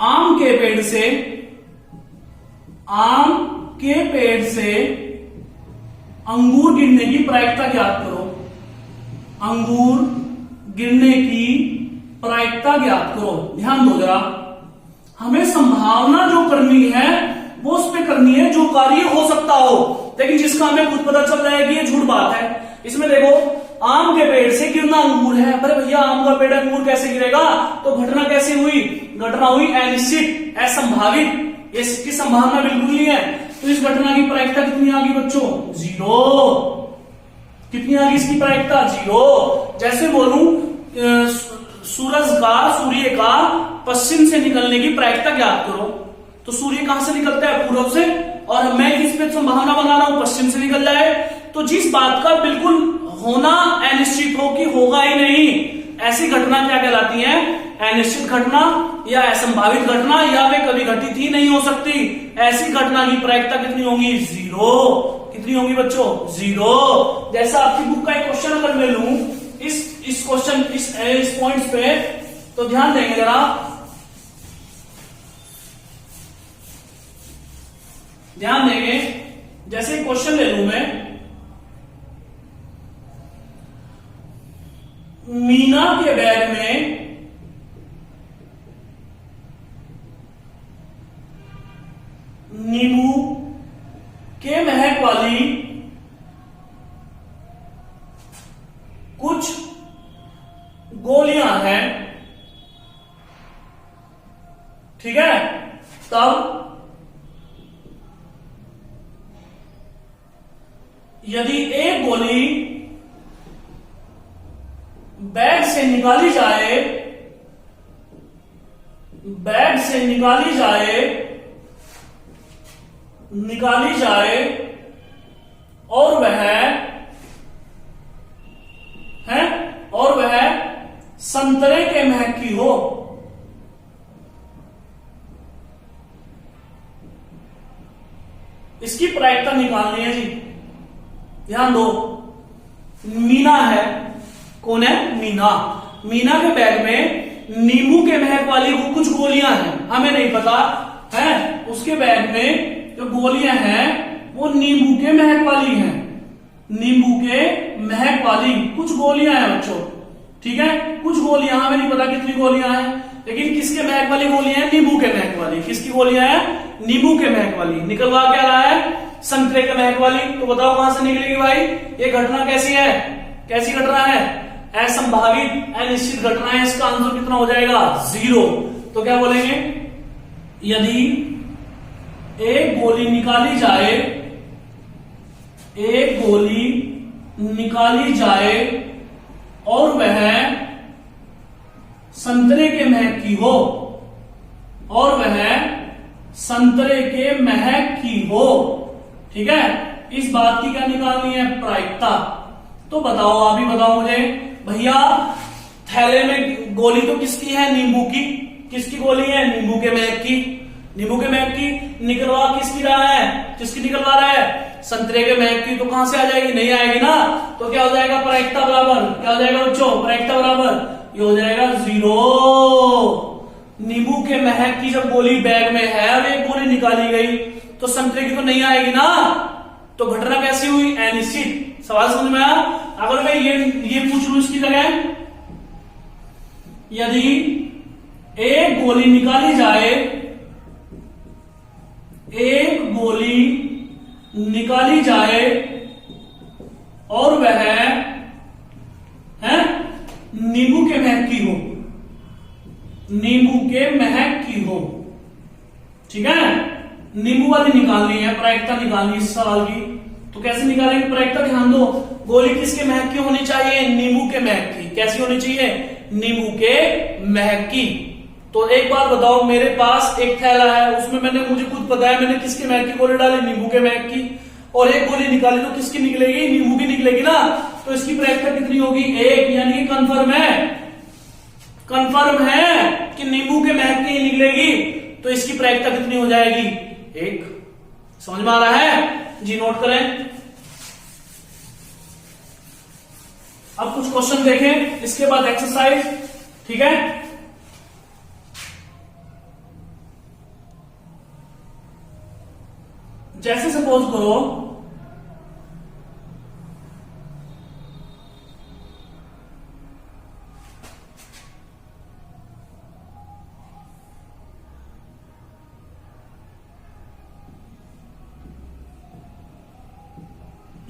आम के पेड़ से अंगूर गिरने की प्रायिकता ज्ञात करो। अंगूर गिरने की प्रायिकता ज्ञात करो। ध्यान दो जरा, हमें संभावना जो करनी है वो उस पे करनी है जो कार्य हो सकता हो, लेकिन जिसका हमें खुद पता चल रहा है कि ये झूठ बात है। इसमें देखो, आम के पेड़ से गिरना अंगूर है। अरे भैया, आम का पेड़ अंगूर कैसे गिरेगा? तो घटना कैसे हुई? घटना हुई अनिश्चित, असंभावित, इसकी संभावना बिल्कुल नहीं है। तो इस घटना की प्रायिकता कितनी आ गई बच्चों? 0। कितनी आ गई इसकी प्रायिकता? 0। जैसे बोलूं सूर्य का पश्चिम से निकलने की प्रायिकता ज्ञात करो, तो सूर्य कहां से निकलता है? पूर्व से, और मैं किस पे संभावना बना रहा हूं? पश्चिम से निकल जाए। तो जिस बात का बिल्कुल होना अनिश्चित हो कि होगा ही नहीं, ऐसी घटना क्या कहलाती है? अनिश्चित घटना या असंभावित घटना, या वे कभी घटित ही नहीं हो सकती। ऐसी घटना की प्रायिकता कितनी होगी? 0। कितनी होगी बच्चों? 0। जैसा आपकी बुक का एक क्वेश्चन अगर मैं लूं इस क्वेश्चन इस पॉइंट्स पे, तो ध्यान देंगे जरा। ध्यान देंगे, जैसे क्वेश्चन ले लूं मैं, मीना के बैग में नींबू के महक वाली कुछ गोलियां हैं, ठीक है? तब यदि एक गोली बैग से निकाली जाए और वह संतरे के महक की हो, इसकी प्रायिकता निकालनी है जी। ध्यान दो, मीना है। कौन है? मीना। मीना के बैग में नींबू के महक वाली कुछ गोलियां हैं, हमें नहीं पता है। उसके बैग में जो गोलियां हैं वो नींबू के महक वाली हैं। नींबू के महक वाली कुछ गोलियां हैं बच्चों, ठीक है? कुछ गोलियां, हमें नहीं पता कितनी गोलियां हैं, लेकिन किसके महक वाली गोलियां हैं? नींबू के महक वाली। किसकी गोलियां हैं? नींबू के महक वाली। निकलवा क्या रहा है? संतरे के महक वाली। तो बताओ कहां से निकलेगी भाई? ये घटना कैसी है? कैसी घटना है? असंभावित, अनिश्चित घटना है। इसका आंसर कितना हो जाएगा? 0। तो क्या बोलेंगे? यदि एक गोली निकाली जाए और वह संतरे के महक की हो, ठीक है? इस बात की क्या निकालनी है? प्रायिकता। तो बताओ, आप ही बताओ मुझे भैया, थैले में गोली तो किसकी है? नींबू की। किसकी गोली है? नींबू के महक की। नींबू के महक की निकलवा किसकी रहा है? किसकी निकलवा रहा है? संतरे के महक की। तो कहां से आ जाएगी? नहीं आएगी ना। तो क्या हो जाएगा? प्रायिकता बराबर क्या हो जाएगा बच्चों? प्रायिकता बराबर ये हो जाएगा 0। नींबू के महक की जब गोली बैग में है और एक गोली निकाली गई, तो संतरे की तो नहीं आएगी ना। तो घटना कैसी हुई? अनिश्चित। सवाल समझ में आया? अगर मैं ये पूछ लूं इसकी जगह, यदि एक गोली निकाली जाए और वह नींबू के महक की हो, ठीक है? नींबू वाली निकालनी है, प्रायिकता निकालनी है इस सवाल की। तो कैसे निकालेंगे प्रायिकता? ध्यान दो, गोली किसके महक की होनी चाहिए? नींबू के महक की। कैसी होनी चाहिए? नींबू के महक की। तो एक बात बताओ, मेरे पास एक थैला है, उसमें मुझे खुद पता है मैंने किसके महक की गोली डाली? नींबू के महक की। और एक गोली निकाली तो किसकी निकलेगी? नींबू की निकलेगी ना। तो इसकी प्रायिकता कितनी होगी? 1। यानी कि कंफर्म है कि नींबू के महक की निकलेगी। तो इसकी प्रायिकता कितनी हो जाएगी? 1। समझ में आ रहा है जी? नोट करें। अब कुछ क्वेश्चन देखें, इसके बाद एक्सरसाइज, ठीक है? जैसे सपोज करो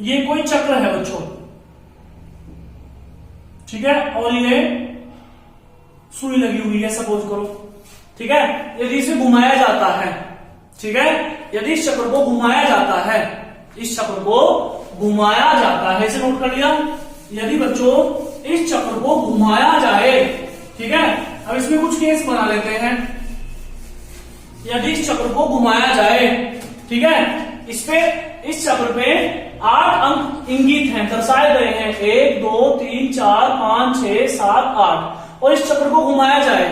ये कोई चक्र है बच्चों, ठीक है, और ये सुई लगी हुई है सपोज करो, ठीक है। यदि इसे घुमाया जाता है, ठीक है, यदि इस चक्र को घुमाया जाता है, इस चक्र को घुमाया जाता है, इसे नोट कर लिया। यदि बच्चों इस चक्र को घुमाया जाए, ठीक है, अब इसमें कुछ केस बना लेते हैं। यदि इस चक्र को घुमाया जाए, ठीक है, इस चक्र पे 8 अंक इंगित हैं, दर्शाए गए हैं, 1 2 3 4 5 6 7 8, और इस चक्र को घुमाया जाए,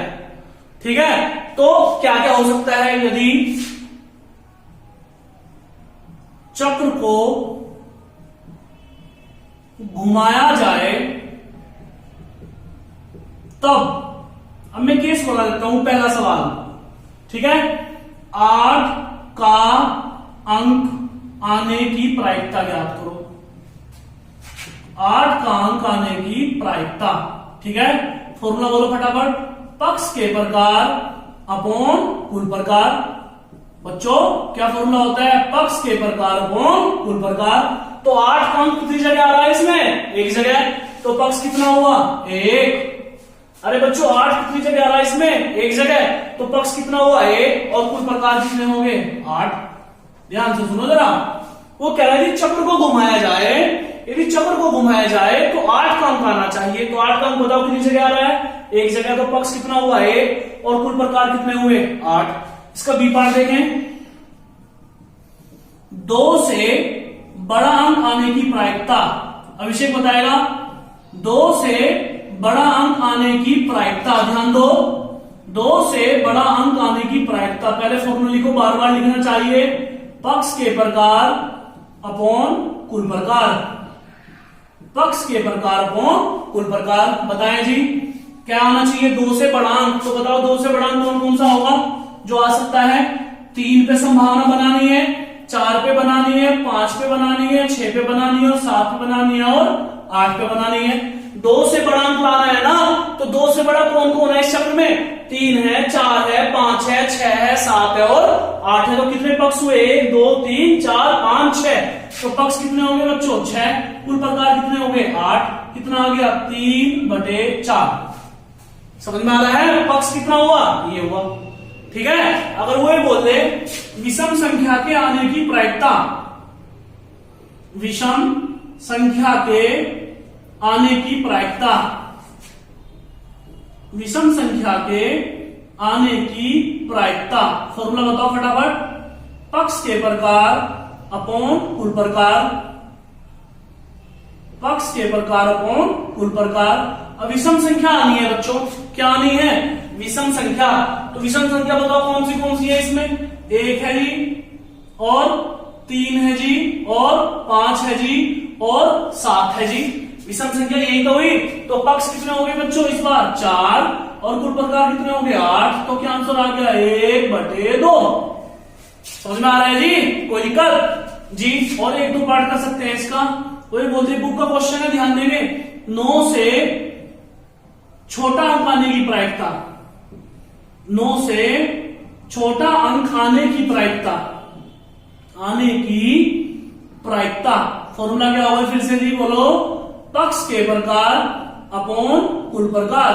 ठीक है, तो क्या क्या हो सकता है। यदि चक्र को घुमाया जाए तब, अब मैं केस बना देता हूं, पहला सवाल, ठीक है, 8 का अंक आने की प्रायिकता ज्ञात करो। 8 का अंक आने की प्रायिकता, ठीक है, फॉर्मूला बोलो फटाफट, पक्ष के प्रकार अपॉन कुल प्रकार। बच्चों क्या फॉर्मूला होता है, पक्ष के प्रकार अपॉन कुल प्रकार। तो 8 का अंक कितनी जगह आ रहा है इसमें, एक जगह, तो पक्ष कितना हुआ, 1। अरे बच्चों 8 कितनी जगह आ रहा है इसमें, एक जगह, तो पक्ष कितना हुआ, 1, और कुल प्रकार कितने होंगे, 8। ध्यान से सुनो जरा, वो कह रहा है चक्र को घुमाया जाए, यदि चक्र को घुमाया जाए तो 8 का अंक आना चाहिए। तो 8 का अंक बताओ कितनी जगह आ रहा है, एक जगह, तो पक्ष कितना हुआ, 1, और कुल प्रकार कितने हुए, 8। इसका बी पार्ट देखें, 2 से बड़ा अंक आने की प्रायिकता, अभिषेक बताएगा, 2 से बड़ा अंक आने की प्रायिकता, ध्यान दो, 2 से बड़ा अंक आने की प्रायिकता। पहले फॉर्मूला लिखो, बार बार लिखना चाहिए, पक्ष के प्रकार अपॉन कुल प्रकार, पक्ष के प्रकार अपॉन कुल प्रकार। बताएं जी क्या आना चाहिए, 2 से बड़ा अंक, तो बताओ 2 से बड़ा अंक कौन कौन सा होगा जो आ सकता है। 3 पे संभावना बनानी है, 4 पे बनानी है, 5 पे बनानी है, 6 पे बनानी है, और 7 पे बनानी है, और 8 पे बनानी है। 2 से बड़ा अंक लाना है ना, तो 2 से बड़ा कौन कौन है इस चक्र में, 3 है, 4 है, 5 है, 6 है, 7 है, और 8 है। तो कितने पक्ष हुए, 1 2 3 4 5 6, तो पक्ष कितने होंगे बच्चों, 6। कुल प्रकार कितने होंगे, 8। कितना आ गया, 3/4। समझ में आ रहा है, पक्ष कितना हुआ, ये हुआ, ठीक है। अगर वो ये बोल दे विषम संख्या के आने की प्रायिकता, विषम संख्या के आने की प्रायिकता, विषम संख्या के आने की प्रायिकता, फॉर्मूला बताओ फटाफट, पक्ष के प्रकार अपॉन कुल प्रकार, पक्ष के प्रकार अपॉन कुल प्रकार। अब विषम संख्या आनी है बच्चों, क्या आनी है, विषम संख्या। तो विषम संख्या बताओ कौन सी है इसमें, 1 है जी, और 3 है जी, और 5 है जी, और 7 है जी। विषम संख्या यही तो हुई। तो पक्ष कितने हो गए बच्चों इस बार, 4, और कुल प्रकार कितने हो गए, 8। तो क्या आंसर आ गया, 1/2। समझ में आ रहा है जी, कोई दिक्कत जी। और 1 2 पार्ट कर सकते हैं इसका, वही बोलते बुक का क्वेश्चन है, ध्यान देंगे। 9 से छोटा अंक आने की प्रायिकता, 9 से छोटा अंक आने की प्रायिकता, आने की प्रायिकता, फॉर्मूला क्या होगा फिर से जी बोलो, पक्ष के प्रकार अपॉन कुल प्रकार,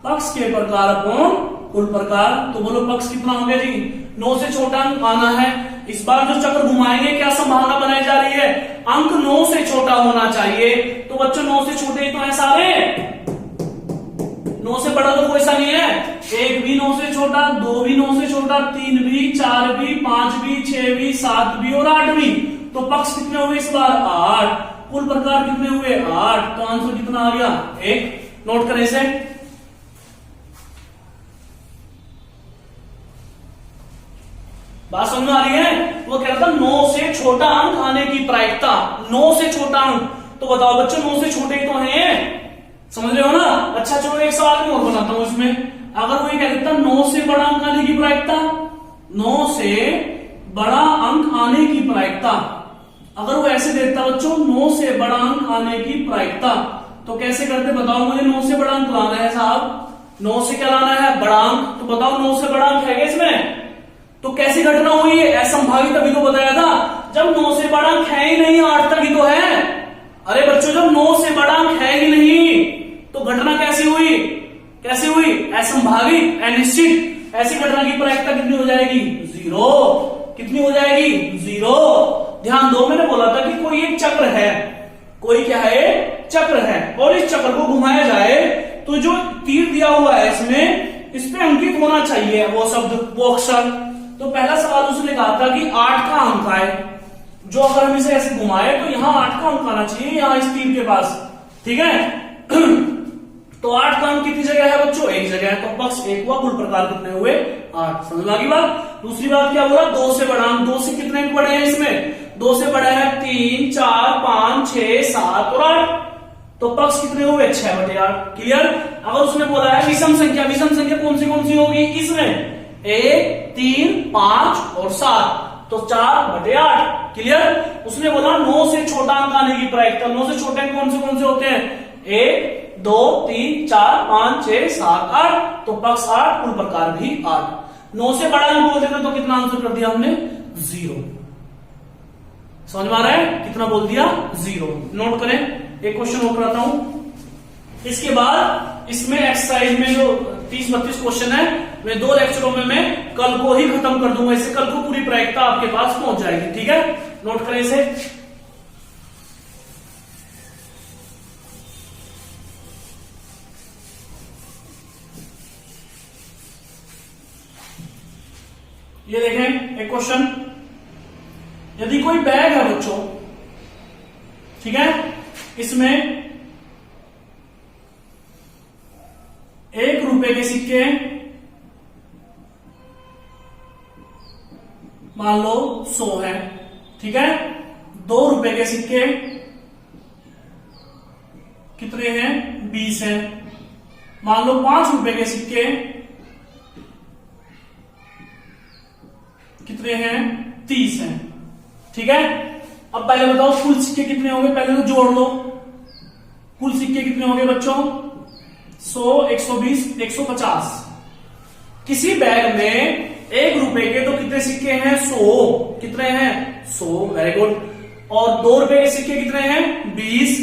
पक्ष के प्रकार अपॉन कुल प्रकार। तो बोलो पक्ष कितना हो गया जी, 9 से छोटा अंक आना है। इस बार जो चक्र घुमाएंगे क्या संभावना बनाई जा रही है, अंक 9 से छोटा होना चाहिए। तो बच्चों 9 से छोटे तो है सारे, 9 से बड़ा तो कोई सा नहीं है। 1 भी 9 से छोटा, 2 भी 9 से छोटा, 3 भी, 4 भी, 5 भी, 6 भी, 7 भी, और 8 भी। तो पक्ष कितने हुए इस बार, 8। कुल प्रकार कितने हुए, 8। तो आंसर कितना आ गया, 1। नोट करें इसे। बात समझ में आ रही है। वो कह रहा था 9 से छोटा अंक आने की प्रायिकता, 9 से छोटा अंक। तो बताओ बच्चों 9 से छोटे ही तो हैं, समझ रहे हो ना। अच्छा चलो एक सवाल और बनाता हूं इसमें। अगर वो ये कह देता 9 से बड़ा अंक आने की प्रायिकता, 9 से बड़ा अंक अंक आने की प्रायिकता, अगर वो ऐसे देता बच्चों 9 से बड़ा अंक आने की प्रायिकता, तो कैसे करते बताओ मुझे। 9 से बड़ा अंक लाना है साहब, 9 से क्या लाना है बड़ा अंक, तो बताओ 9 से बड़ा अंक है क्या इसमें, तो कैसी घटना हुई है, असंभावित अभी तो बताया था, जब 9 से बड़ा अंक है ही नहीं 8 तक ही तो है। अरे बच्चों जब 9 से बड़ा अंक है ही नहीं तो घटना कैसी हुई, कैसी हुई, असंभावित, अनिश्चित। ऐसी घटना की प्रायिकता कितनी हो जाएगी, 0। कितनी हो जाएगी, 0। ध्यान दो, मैंने बोला था कि कोई एक चक्र है, कोई क्या है, चक्र है, और इस चक्र को घुमाया जाए तो जो तीर दिया हुआ है इसमें, इस पे अंकित होना चाहिए वो शब्द, वो अक्षर। तो पहला सवाल उसने कहा था कि 8 का अंक आए, जो अगर हम इसे ऐसे घुमाए तो यहां 8 का अंक आना चाहिए, यहां इस तीर के पास, ठीक है। तो 8 का अंक कितनी जगह है बच्चों, एक जगह है, तो पक्ष एक हुआ, कुल प्रकार कितने हुए, 8। समझ में आ गई बात। दूसरी बात क्या बोला, 2 से बड़ा अंक, 2 से कितने अंक बड़े हैं इसमें, 2 से बड़ा है 3, 4, 5, 6, 7 और 8, तो पक्ष कितने हुए, 6/8। क्लियर। अगर उसने बोला है विषम संख्या, विषम संख्या कौन सी होगी इसमें, 1, 3, 5 और 7, तो 4/8। क्लियर। उसने बोला 9 से छोटा अंक आने की प्रायिकता, 9 से छोटे अंक कौन से होते हैं, 1, 2, 3, 4, 5, 6, 7, 8, तो पक्ष 8, कुल प्रकार भी 8। 9 से बड़ा अंक बोल देते तो कितना आंसर कर दिया हमने, 0। समझ में आ रहा है, कितना बोल दिया, 0। नोट करें, एक क्वेश्चन और कराता हूं। इसके बाद इसमें एक्सरसाइज में जो 30-32 क्वेश्चन है, मैं 2 लेक्चरों में मैं कल को ही खत्म कर दूंगा, इससे कल को पूरी प्रायिकता आपके पास पहुंच जाएगी, ठीक है। नोट करें इसे। ये देखें एक क्वेश्चन, यदि कोई बैग है बच्चों, ठीक है, इसमें 1 रुपए के सिक्के मान लो 100 है, ठीक है, 2 रुपए के सिक्के कितने हैं, 20 हैं, मान लो 5 रुपए के सिक्के कितने हैं, 30 हैं, ठीक है। अब पहले बताओ कुल सिक्के कितने होंगे, पहले तो जोड़ लो, कुल सिक्के कितने होंगे बच्चों, 100, 120, 150। किसी बैग में 1 रुपए के तो कितने सिक्के हैं, 100, कितने हैं, 100, वेरी गुड। और 2 रुपए के सिक्के कितने हैं, 20,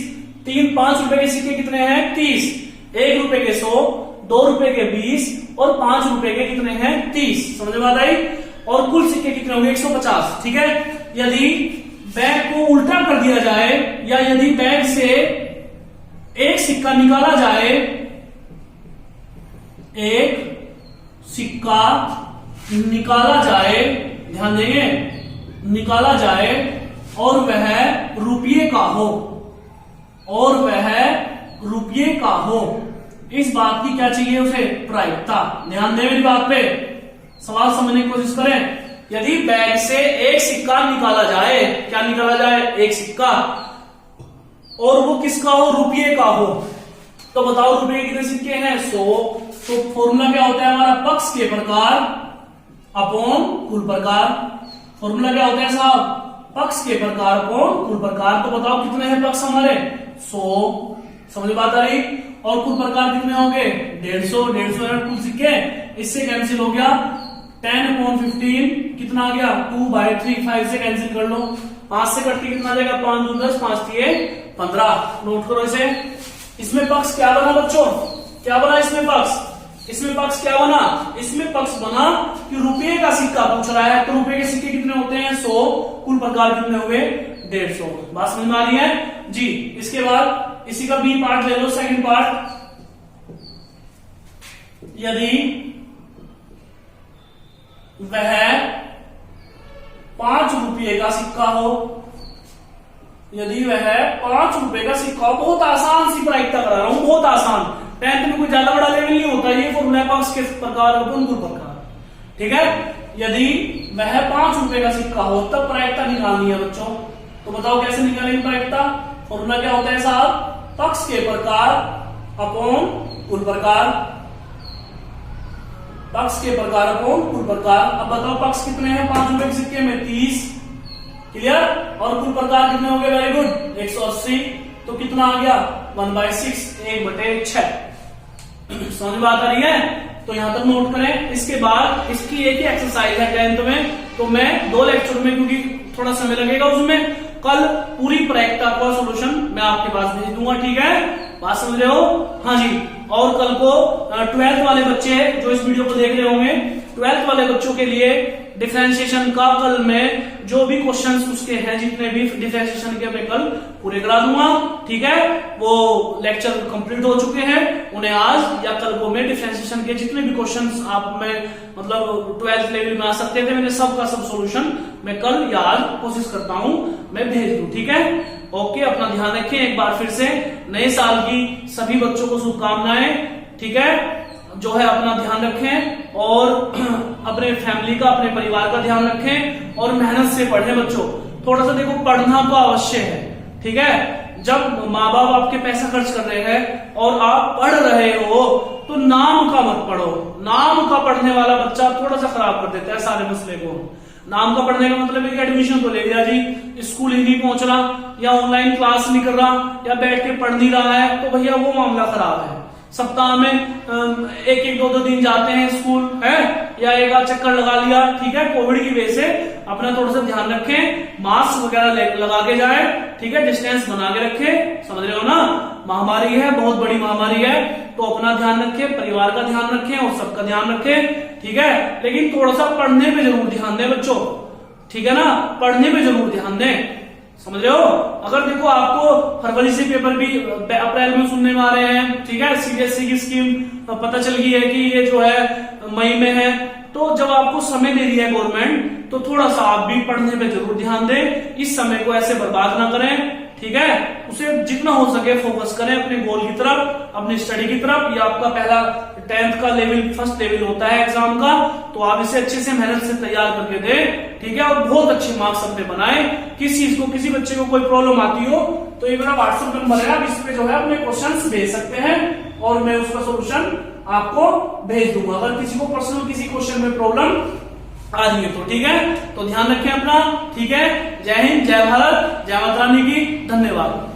3, 5 रुपए के सिक्के कितने हैं, 30, 1 रुपए के 100, 2 रुपए के 20 और 5 रुपए के कितने हैं, 30। समझ में आता है। और कुल सिक्के कितने होंगे, 150, ठीक है। यदि बैग को उल्टा कर दिया जाए, या यदि बैग से एक सिक्का निकाला जाए, एक सिक्का निकाला जाए, ध्यान देंगे, निकाला जाए और वह रुपये का हो, और वह रुपये का हो, इस बात की क्या चाहिए उसे, प्रायिकता। ध्यान दें मेरी बात पे, सवाल समझने की कोशिश करें। यदि बैग से एक सिक्का निकाला जाए, क्या निकाला जाए, एक सिक्का, और वो किसका हो, रुपये का हो, तो बताओ रुपये के कितने सिक्के हैं, 100। तो फॉर्मूला क्या होता है हमारा, पक्ष के प्रकार अपॉन कुल प्रकार। फॉर्मूला क्या होता है साहब, पक्ष के प्रकार अपॉन कुल प्रकार। तो बताओ कितने हैं पक्ष हमारे, 100। समझ बात आ रही। और कुल प्रकार कितने होंगे, 150, 150 है कुल सिक्के, इससे कैंसिल हो गया, 10/15 कितना आ गया, 2/3, 5 से कैंसिल कर लो, 5 से कट के कितना आ जाएगा, 5 दूनी 10, 5 3 15। नोट करो इसे। इसमें पक्ष क्या बना बच्चों, क्या बना इसमें पक्ष, इसमें पक्ष क्या बना, इसमें पक्ष बना कि रुपये का सिक्का पूछ रहा है, तो रुपये के सिक्के कितने होते हैं, 100, कुल प्रकार कितने हुए, 150। बात समझ में आ रही है जी। इसके बाद इसी का बी पार्ट ले लो, सेकंड पार्ट। यदि वह 5 रुपये का सिक्का हो, यदि वह 5 रुपए का सिक्का हो, बहुत आसान सी प्रायिकता करा रहा हूं, बहुत आसान, 10th में कोई ज्यादा बड़ा लेवल नहीं होता, ये फॉर्मूला पक्ष के प्रकार अपॉन कुल प्रकार, ठीक है। यदि वह 5 रुपए का सिक्का हो तब प्रायिकता निकालनी है बच्चों। तो बताओ कैसे निकालेंगे प्रायिकता, फॉर्मूला क्या होता है साहब, पक्ष के प्रकार अपॉन कुल प्रकार, पक्ष के प्रकार अपॉन कुल प्रकार। अब बताओ पक्ष कितने हैं, 5 रुपए के सिक्के में 30, क्लियर। और कुल प्रकार कितने हो गए, वेरी गुड, 180। तो कितना आ गया 1/6, 1/6। समझ में बात आ रही है, तो यहां तक नोट करें। इसके बाद इसकी एक ही एक्सरसाइज है 10th में, तो मैं 2 लेक्चर में, क्योंकि थोड़ा समय लगेगा उसमें, कल पूरी प्रायिकता का सॉल्यूशन मैं आपके पास भेज दूंगा, ठीक है, बात समझ रहे हो, हाँ जी। और कल को 12th वाले बच्चे जो इस वीडियो को देख रहे होंगे, 12th वाले बच्चों के लिए डिफरेंशिएशन का कल मैं जो भी क्वेश्चंस उसके हैं, जितने भी डिफरेंशिएशन के, मैं कल पूरे करा दूंगा, ठीक है। वो लेक्चर कंप्लीट हो चुके हैं, उन्हें आज या कल को मैं डिफरेंशिएशन के जितने भी क्वेश्चंस आप में मतलब 12th लेवल में आ सकते थे, मैंने सब का सब सॉल्यूशन मैं कल या आज कोशिश करता हूं मैं भेज दूं, ठीक है। ओके, अपना ध्यान रखें। एक बार फिर से नए साल की सभी बच्चों को शुभकामनाएं, ठीक है। जो है अपना ध्यान रखें और अपने फैमिली का, अपने परिवार का ध्यान रखें और मेहनत से पढ़ें बच्चों। थोड़ा सा देखो, पढ़ना तो अवश्य है, ठीक है। जब माँ बाप आपके पैसा खर्च कर रहे हैं और आप पढ़ रहे हो, तो नाम का मत पढ़ो। नाम का पढ़ने वाला बच्चा थोड़ा सा खराब कर देता है सारे मसले को। नाम का पढ़ने का मतलब है कि एडमिशन तो ले लिया जी, स्कूल ही नहीं पहुंच रहा, या ऑनलाइन क्लास नहीं कर रहा, या बैठ के पढ़ नहीं रहा है, तो भैया वो मामला खराब है। सप्ताह में 1-1, 2-2 दिन जाते हैं स्कूल, है, या एक आध चक्कर लगा लिया, ठीक है। कोविड की वजह से अपना थोड़ा सा ध्यान रखें, मास्क वगैरह लगा के जाए, ठीक है, डिस्टेंस बना के रखें, समझ रहे हो ना। महामारी है, बहुत बड़ी महामारी है, तो अपना ध्यान रखें, परिवार का ध्यान रखें और सबका ध्यान रखें, ठीक है। लेकिन थोड़ा सा पढ़ने पे जरूर ध्यान दें बच्चों, ठीक है ना, पढ़ने पे जरूर ध्यान दें, समझ रहे हो। अगर देखो आपको फरवरी से पेपर भी अप्रैल में सुनने में आ रहे हैं, ठीक है, सीबीएसई की स्कीम पता चल गई है कि ये जो है मई में है, तो जब आपको समय दे रही है गवर्नमेंट, तो थोड़ा सा आप भी पढ़ने पे जरूर ध्यान दें। इस समय को ऐसे बर्बाद ना करें, ठीक है। उसे जितना हो सके फोकस करें अपने गोल की तरफ, अपनी स्टडी की तरफ। ये आपका पहला 10th का लेवल, फर्स्ट लेवल होता है एग्जाम का, तो आप इसे अच्छे से मेहनत से तैयार करके दें, ठीक है, और बहुत अच्छे मार्क्स अपने बनाएं। किस चीज को, किसी बच्चे को कोई प्रॉब्लम आती हो, तो ये मेरा व्हाट्सएप नंबर है, आप इस पे जो है अपने क्वेश्चंस भेज सकते हैं और मैं उसका सोल्यूशन आपको भेज दूंगा। अगर किसी को पर्सनल किसी क्वेश्चन में प्रॉब्लम आ रही है तो, ठीक है। तो ध्यान रखें अपना, ठीक है। जय हिंद, जय भारत, जय माता रानी की, धन्यवाद।